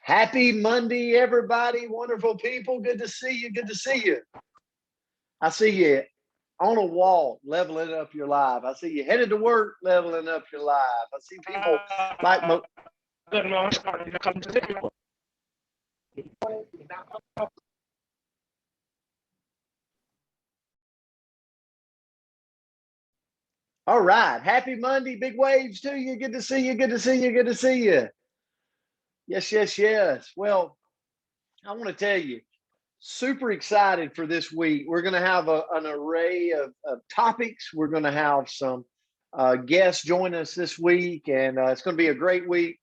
Happy Monday, everybody. Wonderful people. Good to see you. Good to see you. I see you on a walk, leveling up your life. I see you headed to work, leveling up your life. I see people like Good morning. Come to the all right. Happy Monday. Big waves to you. Good to see you. Good to see you. Good to see you. Yes, yes, yes. Well, I want to tell you, super excited for this week. We're going to have an array of topics. We're going to have some guests join us this week, and it's going to be a great week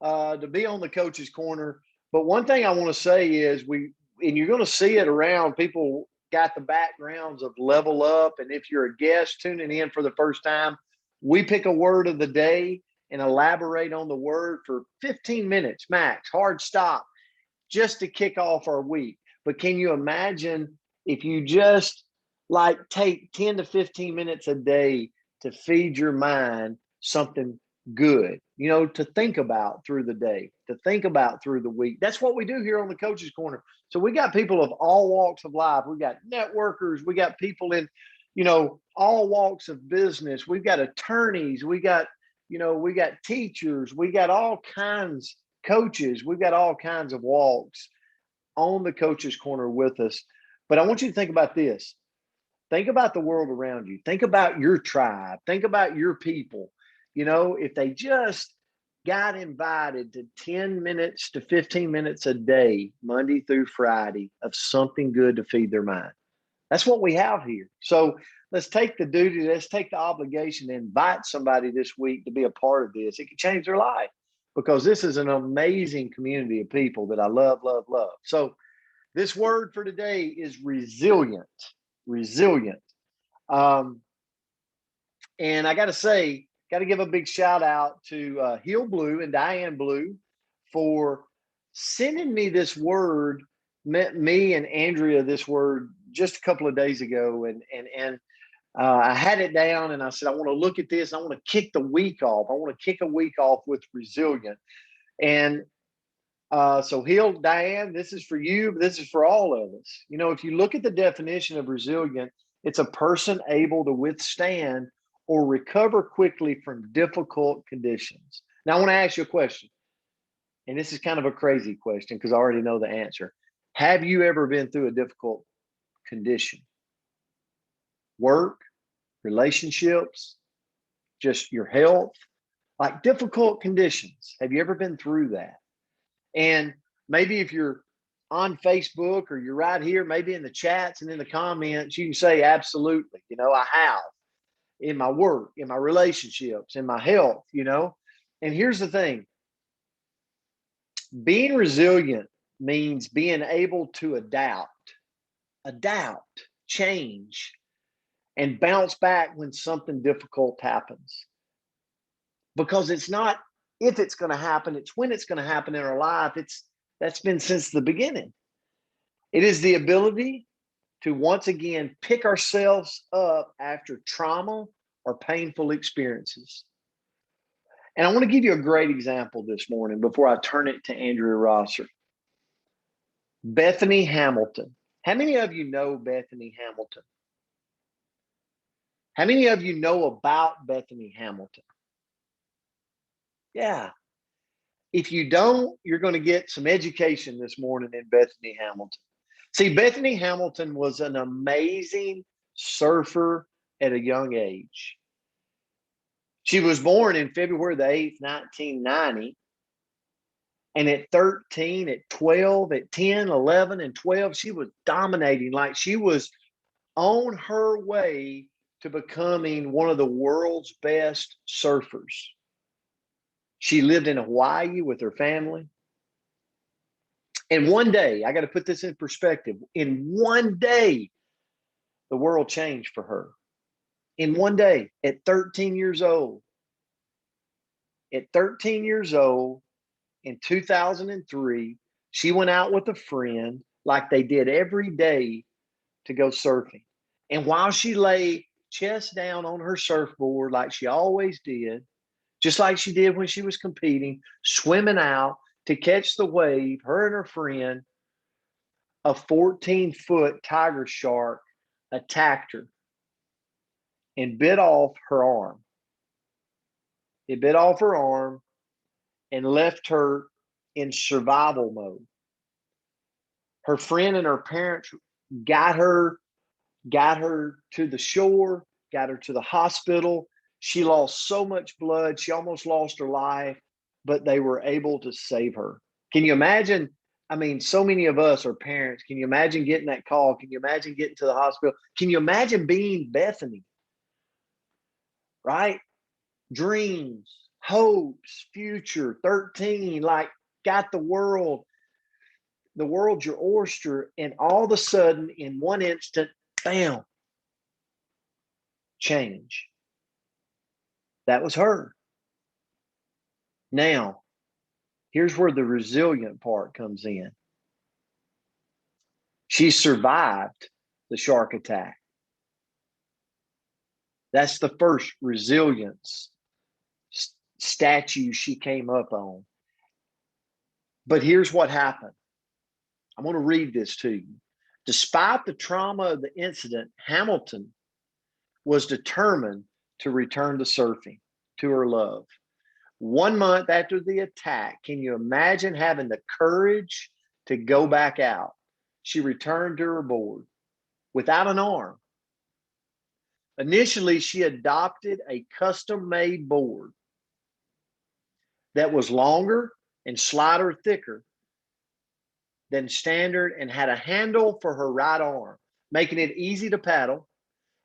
to be on the Coach's Corner. But one thing I want to say is and you're going to see it around, people got the backgrounds of Level Up. And if you're a guest tuning in for the first time, we pick a word of the day and elaborate on the word for 15 minutes max, hard stop, just to kick off our week. But can you imagine if you just like take 10 to 15 minutes a day to feed your mind something good, to think about through the day, to think about through the week? That's what we do here on the Coach's Corner. So we got people of all walks of life. We got networkers. We got people in, all walks of business. We've got attorneys. We got teachers. We got all kinds, coaches. We've got all kinds of walks on the Coach's Corner with us. But I want you to think about this. Think about the world around you. Think about your tribe. Think about your people. If they just got invited to 10 minutes to 15 minutes a day, Monday through Friday, of something good to feed their mind. That's what we have here. So let's take the duty, let's take the obligation to invite somebody this week to be a part of this. It can change their life, because this is an amazing community of people that I love, love, love. So this word for today is resilient. Resilient. And I got to say, got to give a big shout out to Hill Blue and Diane Blue for sending me this word, me and Andrea this word just a couple of days ago. And I had it down and I said, I want to look at this. I want to kick the week off. I want to kick a week off with resilient. And so Hill, Diane, this is for you, but this is for all of us. If you look at the definition of resilient, it's a person able to withstand or recover quickly from difficult conditions. Now, I want to ask you a question, and this is kind of a crazy question because I already know the answer. Have you ever been through a difficult condition? Work, relationships, just your health, like difficult conditions. Have you ever been through that? And maybe if you're on Facebook or you're right here, maybe in the chats and in the comments, you can say, absolutely, I have, in my work, in my relationships, in my health, And here's the thing. Being resilient means being able to adapt, change, and bounce back when something difficult happens. Because it's not if it's going to happen, it's when it's going to happen in our life. That's been since the beginning. It is the ability to once again pick ourselves up after trauma or painful experiences. And I want to give you a great example this morning before I turn it to Andrea Rosser. Bethany Hamilton. How many of you know Bethany Hamilton? How many of you know about Bethany Hamilton? Yeah. If you don't, you're going to get some education this morning in Bethany Hamilton. See, Bethany Hamilton was an amazing surfer at a young age. She was born in February the 8th, 1990. And at 13, at 12, at 10, 11, and 12, she was dominating. Like she was on her way to becoming one of the world's best surfers. She lived in Hawaii with her family. And one day, I got to put this in perspective. In one day, the world changed for her. In one day, at 13 years old. At 13 years old, in 2003, she went out with a friend like they did every day to go surfing. And while she lay chest down on her surfboard like she always did, just like she did when she was competing, swimming out, to catch the wave. Her and her friend, a 14-foot tiger shark, attacked her and bit off her arm. It bit off her arm and left her in survival mode. Her friend and her parents got her to the shore, got her to the hospital. She lost so much blood. She almost lost her life, but they were able to save her. Can you imagine? I mean, so many of us are parents. Can you imagine getting that call? Can you imagine getting to the hospital? Can you imagine being Bethany? Right? Dreams, hopes, future, 13, like got the world's your oyster, and all of a sudden, in one instant, bam, change. That was her. Now, here's where the resilient part comes in. She survived the shark attack. That's the first resilience statue she came up on. But here's what happened. I'm going to read this to you. Despite the trauma of the incident, Hamilton was determined to return to surfing, to her love. 1 month after the attack, can you imagine having the courage to go back out? She returned to her board without an arm. Initially, she adopted a custom-made board that was longer and slighter thicker than standard and had a handle for her right arm, making it easy to paddle.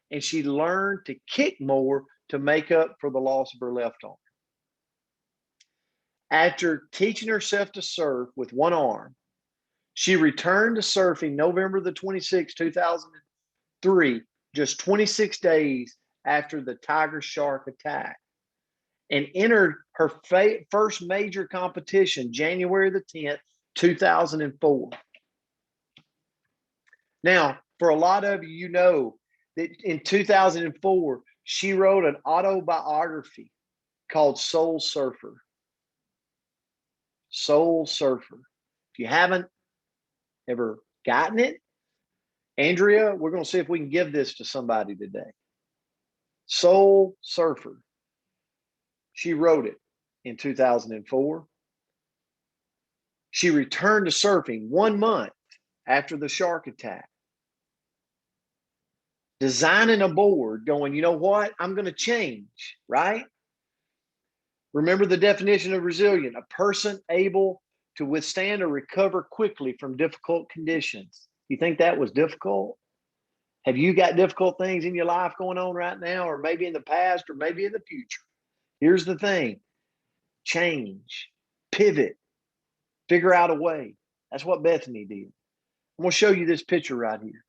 And she learned to kick more to make up for the loss of her left arm. After teaching herself to surf with one arm, she returned to surfing November the 26th, 2003, just 26 days after the tiger shark attack, and entered her first major competition January the 10th, 2004. Now, for a lot of you, you know that in 2004, she wrote an autobiography called Soul Surfer. Soul Surfer. If you haven't ever gotten it, Andrea, we're going to see if we can give this to somebody today. Soul Surfer. She wrote it in 2004. She returned to surfing 1 month after the shark attack. Designing a board, going, you know what? I'm going to change, right? Remember the definition of resilient, a person able to withstand or recover quickly from difficult conditions. You think that was difficult? Have you got difficult things in your life going on right now, or maybe in the past, or maybe in the future? Here's the thing. Change, pivot, figure out a way. That's what Bethany did. I'm going to show you this picture right here.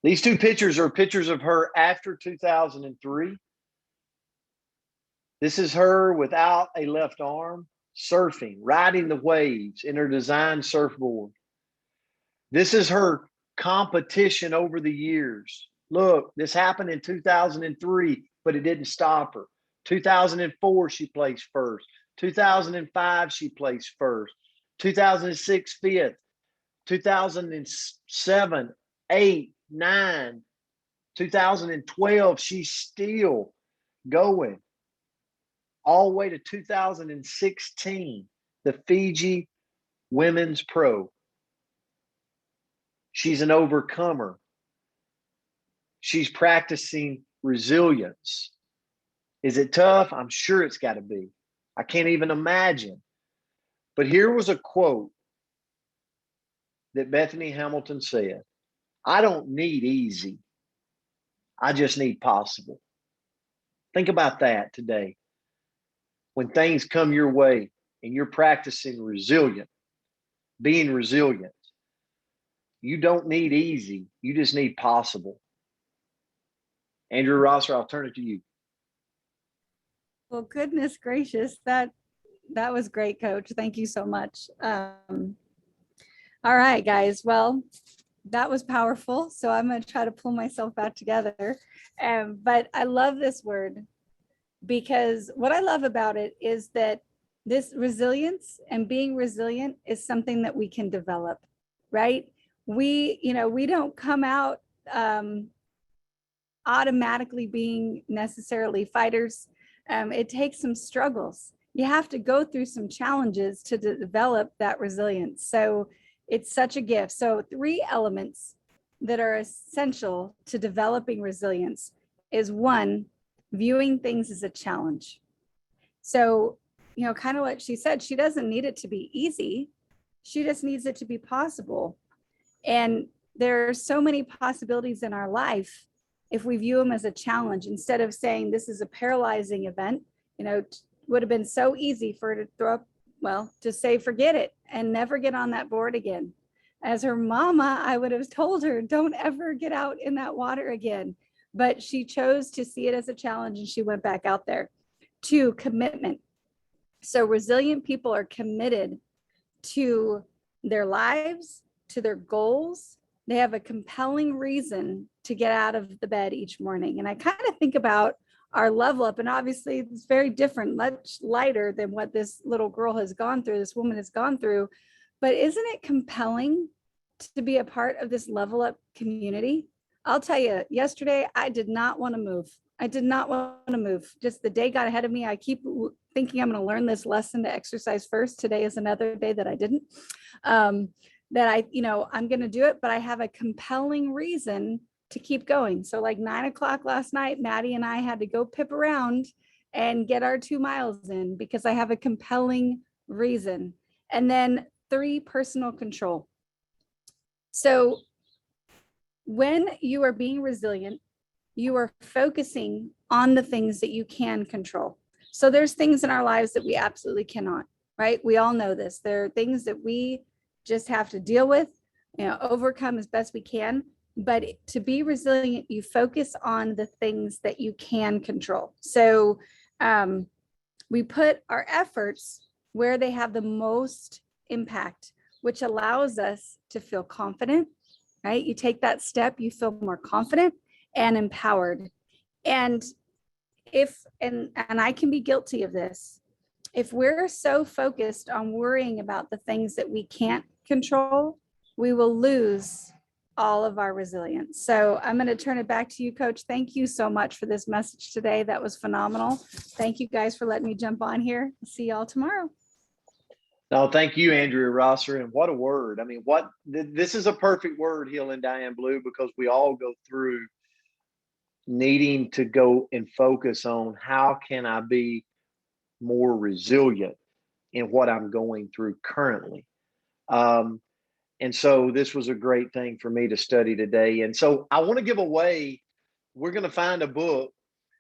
These two pictures are pictures of her after 2003. This is her without a left arm, surfing, riding the waves in her designed surfboard. This is her competition over the years. Look, this happened in 2003, but it didn't stop her. 2004, she placed first. 2005, she placed first. 2006, fifth. 2007, 8, 9. 2012, she's still going. All the way to 2016, the Fiji Women's Pro. She's an overcomer. She's practicing resilience. Is it tough? I'm sure it's got to be. I can't even imagine. But here was a quote that Bethany Hamilton said. I don't need easy. I just need possible. Think about that today. When things come your way and you're practicing being resilient, you don't need easy. You just need possible. Andrea Rosser, I'll turn it to you. Well, goodness gracious, that was great, Coach. Thank you so much. All right, guys. Well, that was powerful. So I'm going to try to pull myself back together. But I love this word, because what I love about it is that this resilience and being resilient is something that we can develop, right? We don't come out automatically being necessarily fighters. It takes some struggles. You have to go through some challenges to develop that resilience. So it's such a gift. So 3 elements that are essential to developing resilience is 1, viewing things as a challenge. So, kind of what she said, she doesn't need it to be easy. She just needs it to be possible. And there are so many possibilities in our life if we view them as a challenge, instead of saying this is a paralyzing event. Would have been so easy for her to throw up, to say forget it and never get on that board again. As her mama, I would have told her, don't ever get out in that water again. But she chose to see it as a challenge and she went back out there. 2, commitment. So resilient people are committed to their lives, to their goals. They have a compelling reason to get out of the bed each morning. And I kind of think about our level up, and obviously it's very different, much lighter than what this little girl has gone through, this woman has gone through. But isn't it compelling to be a part of this level up community? I'll tell you, yesterday, I did not want to move. I did not want to move. Just the day got ahead of me. I keep thinking I'm going to learn this lesson to exercise first. Today is another day that I didn't. I'm going to do it, but I have a compelling reason to keep going. So like 9 o'clock last night, Maddie and I had to go pip around and get our 2 miles in because I have a compelling reason. And then 3, personal control. So when you are being resilient, you are focusing on the things that you can control. So there's things in our lives that we absolutely cannot, right? We all know this. There are things that we just have to deal with, overcome as best we can. But to be resilient, you focus on the things that you can control. So we put our efforts where they have the most impact, which allows us to feel confident, right? You take that step, you feel more confident and empowered. And and I can be guilty of this, if we're so focused on worrying about the things that we can't control, we will lose all of our resilience. So I'm going to turn it back to you, Coach. Thank you so much for this message today. That was phenomenal. Thank you guys for letting me jump on here. See y'all tomorrow. No, thank you, Andrea Rosser. And what a word. I mean, this is a perfect word, Hill and Diane Blue, because we all go through needing to go and focus on how can I be more resilient in what I'm going through currently. And so this was a great thing for me to study today. And so I want to give away, we're going to find a book,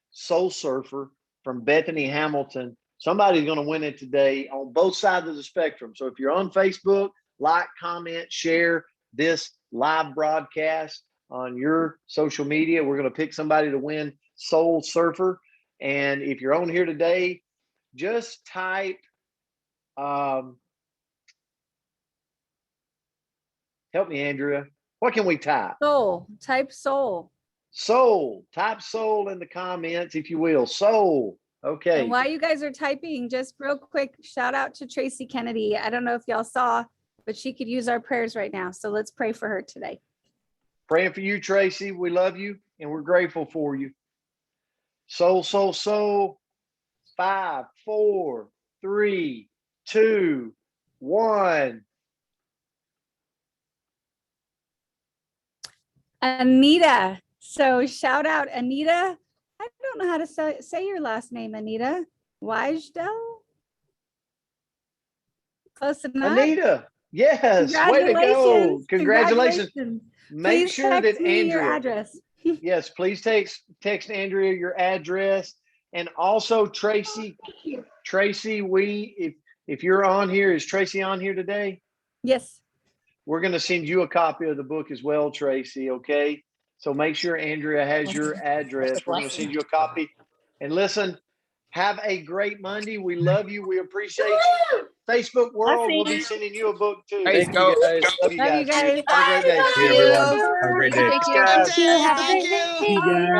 Soul Surfer from Bethany Hamilton. Somebody's going to win it today on both sides of the spectrum. So if you're on Facebook, like, comment, share this live broadcast on your social media. We're going to pick somebody to win Soul Surfer. And if you're on here today, just type, help me, Andrea. What can we type? Soul. Type soul. Soul. Type soul in the comments, if you will. Soul. Okay. And while you guys are typing, just real quick, shout out to Tracy Kennedy. I don't know if y'all saw, but she could use our prayers right now. So let's pray for her today. Praying for you, Tracy. We love you and we're grateful for you. Soul, soul, soul. 5, 4, 3, 2, 1. Anita. So shout out, Anita. I don't know how to say your last name, Anita. Wisdell? Close enough. Anita. Yes. Way to go. Congratulations. Make Please sure text that me your Andrea. address. Yes, please text Andrea your address. And also Tracy, if you're on here, is Tracy on here today? Yes. We're going to send you a copy of the book as well, Tracy. Okay. So make sure Andrea has your address. We're going to send you a copy. And listen, Have a great Monday. We love you. We appreciate you. Facebook world, we'll be sending you a book too. Thank you guys. Love you Love you guys. guys. Have a great day. See you, everyone. Have a great day. Thank you. Guys. Thank you. Have a great day. See you guys.